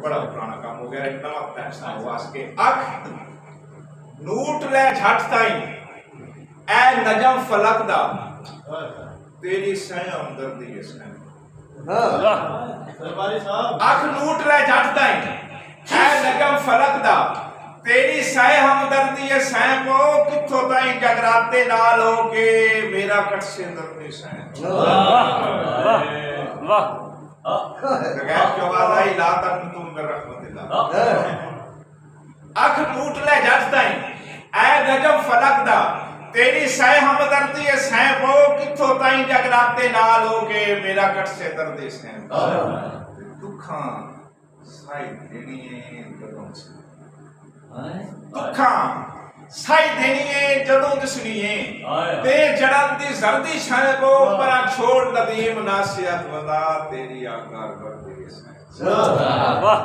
बड़ा पुराना काम हो गया, एक नवा फैसला हुआ के अख नूट ले झट ताई ए नजम फलक दा तेरी सह हमदर्दी है सह सरदारी साहब अख नूट ले झट ताई ए नजम फलक दा तेरी सह हमदर्दी है सह को किथों ताई जगराते नाल हो के मेरा कट से दर्दी सह वाह गैर की आवाज आई ला तक तुम कर रहमतिल्लाह अख नूट ले झट ताई ए नजम फलक दा तेरी सह हमदर्दी है सह को किथों ताई जगराते नाल हो के मेरा कट से दर्दी सह दुखां साई देनी है कदों से दुखां साई देनी है जदों दिसनी है ते जड़न दी जर्दी शान को परा छोड़ नदीम नासियत वदा तेरी आकार कर दी है वाह